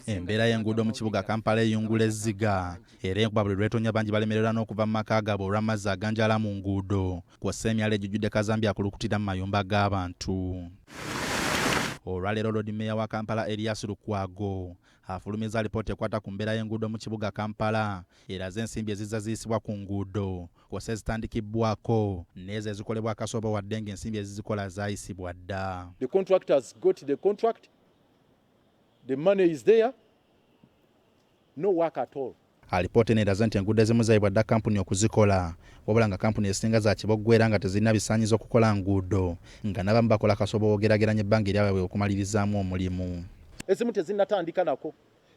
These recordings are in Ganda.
Embeera y'enguudo mu kibuga Kampala eyungula ezziga era enkuba buli lwetonya bangi balemererwa n'okuva mu maka gaabwe olw'amazzi aganjala mu nguudo kw'ossa emyala egijjudde kazambi akulukutira mu mayumba g'abantu. Olwaleero Lord Mayor wa Kampala Erias Lukwago afulumiza alipoota ekwata ku mbeera y'enguudo mu kibuga Kampala eraze ensimbi ezizza ziyisibwa ku nguudo kw'ossa ezitandikibwako n'ezo ezikolebwa akasobo wadde ng'ensimbi ezizikola zaayisibwa dda. The contractors got the contract. The money is there. No work at all. Alipoota eraze nti enguudo ezimu zaayibwa dda kampuni okuzikola wabula nga kampuni ezisinga za kiboggwa era nga tezirina bisaanyizo okukola nguudo nga n'abamu bakola kasobo bogerageranya ebbanga eryabwe okumaliririzaamu omulimu. Ezimu tezinnatandika nako.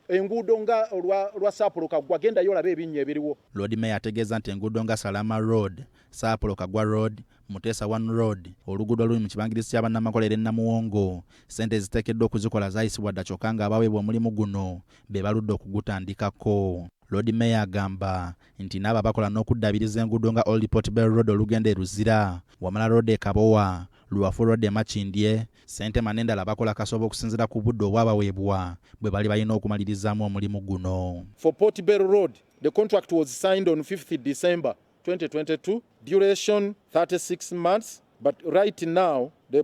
Enguudo nga olwa Saapolo Kaggwa genda yolaba ebinnya ebiriwo. Lord Mayor ategeeza nti enguudo nga Salama Road, Saapolo Kaggwa Road, Mutesa 1 Road, oluguudo oluli mu kibangirizi ky'abannamakolera e Namuwongo, ssente eziteekeddwa okuzikola zaayisibwa dda kyokka nga abaweebwa omulimu guno be baludde okugutandikako. Lord Mayor agamba nti n'abo abakola n'okuddaabiriza enguudo nga Old Port Bell Road olugenda e Luzira, Wamala Road e Kabowa, Luwafu Road e Makindye, Ssentema n'endala bakola kasobo okusinziira ku budde obwabaweebwa bwe bali balina okumaliririzaamu omulimu guno. For Port Bell Road, the contract was signed on 5th December 2022, duration 36 months, but right now the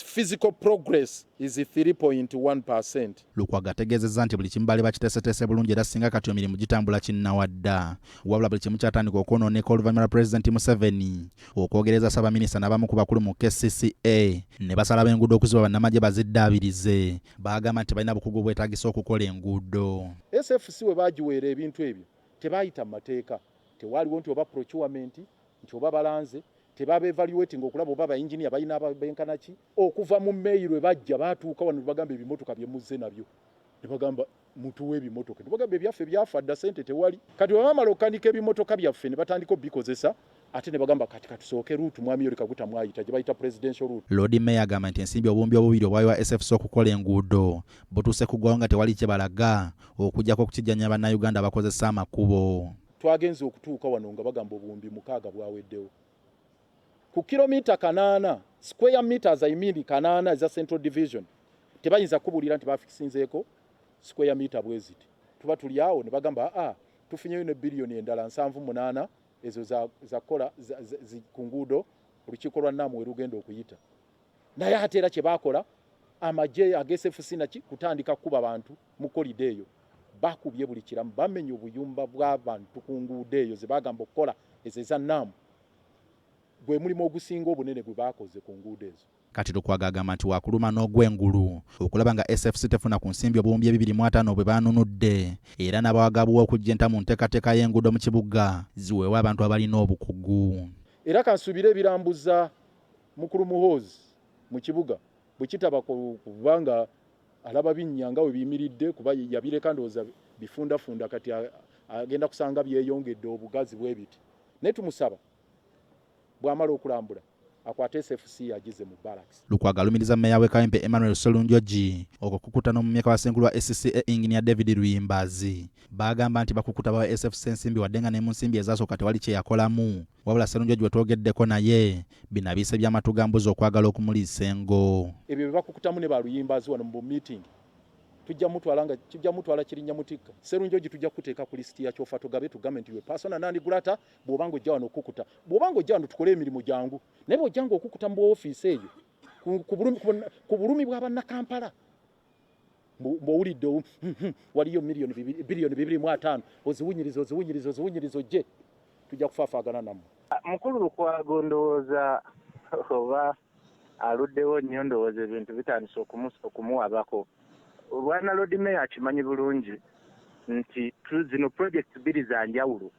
physical progress is 3.1%. Lukwago ategeezezza nti buli kimu baali bakiteeseteese bulungi era singa kati emirimu gitambula kinnawadda wabula buli kimu kyatandika okwonooneka oluvannyuma lwa Pulezidenti Museveni okwogereza Ssaabaminisita n'abamu ku bakulu mu KCCA ne basala b'enguudo okuziba bannamagye baziddaabirize. Baagamba nti balina bukugu bwetaagisa okukola enguudo. SFC we baagiweera ebintu ebyo tebaayita mu mateeka. Tewaaliwo nti oba procurement nti oba balanze tebaba evaluating okulaba oba engineer balina ababenkana ki okuva mu meeyi lwe bajja baatuuka wano bagamba ebimotoka bye muzze nabyo ne bagamba mutuwe ebimotoka ne bagamba ebyaffe byafa dda ssente tewali kati bwe bamala okukanika ebimotoka byaffe ne batandika obikozesa ate ne bagamba kati katusooke ruutu mwami yoli kaguta mwayita gye bayita presidential route. Lord Mayor agamba nti ensimbi obuwumbi obubiri obwaweebwa SFC okukola enguudo butuuse kuggwawo nga tewali kye balaga okuggyako okukijjanya bannayuganda abakozesa amakubo. Twagenze okutuuka wano nga bagamba obuwumbi 6 bwaweddewo ku kilomita 8 square meters kanaana za Central Division tebayinza kubulira nti bafikisinzeeko square meter bweziti tuba tuli awo ne bagamba tufunyeyo ne billioni endala 7.8 ezo za kola ku nguudo olukiiko lwa Namwe lugenda okuyita naye ate era kye bakola amagye SFC naki kutandika kuba abantu mu kolide eyo bakubye buli kiramu bamenye obuyumba bw'abantu ku nguudo eyo ze bagamba okukola ezo za Namwe gwe mulimo ogusinga obunene gwe bakoze ku nguudo ezo. Kati Lukwago agamba nti wakuluma n'ogw'engulu okulaba nga SFC tefuna ku nsimbi obuwumbi 250 bwe baanunudde era n'abawagabuwa okujja entamu nteekateeka y'enguudo mu kibuga ziweebwa abantu abalina obukugu. Era kansuubire ebirambuza mukulu muhoozi mu kibuga bwe kitaba kubanga alaba binnya nga we biyimiridde kuba yabireka ndowooza bifundafunda kati agenda kusanga byeyongedde obugazi bwe biti. Naye tumusaba bw'amala okulambula akwate SFC yagize mu barracks. Lukwago alumiriza Meya w'e Kawempe Emmanuel Solunjogi okukukuta n'omumyaka wa Ssenkulu wa SCCA Engineer David Luyimbazi. Baagamba nti bakukuta ba SFC ensimbi wadde nga ne mu nsimbi ezasooka tewali kye yakolamu wabula Solunjogi we twogeddeko naye binabiise by'amatu ga mbuzi okwagala okumuliisa engo. Ebyo bye bakukutamu ne ba Luyimbazi wano mu meeting tujja mutwala kirinnya mutikka Serunjogi tujja kuteeka ku listi ya kyofa tugabe tugambe nti we persona nandi gulata bw'obanga ojja wano okukuta bw'obanga ojja wano tukole emirimu jangu naye bw'ojjanga okukuta mu ofiisi eyo ku bulumi bw'abanna Kampala mbowulidde waliyo biliyoni 2.5 oziwunyiriza ojje tujja kufaafagana nammwe. Mukulu Lukwago ndowooza oba aluddewo nnyo ndowooza ebintu bitandise okumuwabako. Bwana Lord Mayor akimanyi bulungi nti zino project bbiri za njawulo.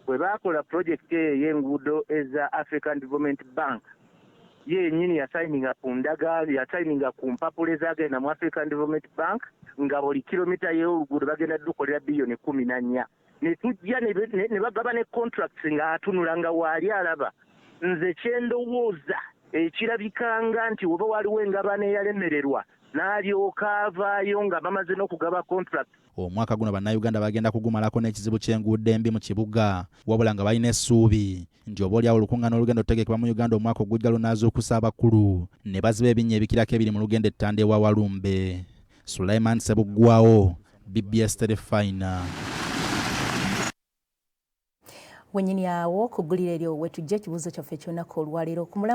Bwe baakola project ey'enguudo eza African Development Bank yennyini yasayininga ku ndagaano yasayininga ku mpapula ezagenda mu African Development Bank nga buli kilomita y'oluguudo bagenda dukolera biliyoni 14 ne tujja ne bagaba ne contracts nga atunula nga waali alaba. Nze kyendowooza ekirabikanga nti oba waliwo engabane eyalemererwa n'alyoka avaayo nga bamaze n'okugaba contract. Omwaka guno bannayuganda bagenda kugumalako n'ekizibu ky'enguudo embi mu kibuga wabula nga balina essuubi nti obaolyawo olukuŋŋaana olugendo otegekebwa mu Uganda omwaka ogujja lunaazuukusa abakulu ne baziba ebinnya ebikirako ebiri mu lugendo ettanda ewa Walumbe. Sulaiman Sebugwawo, BBS Telefina. Wenyini awo kugulira eryo wetujja kibuzo kyaffe kyonna ko olwalero.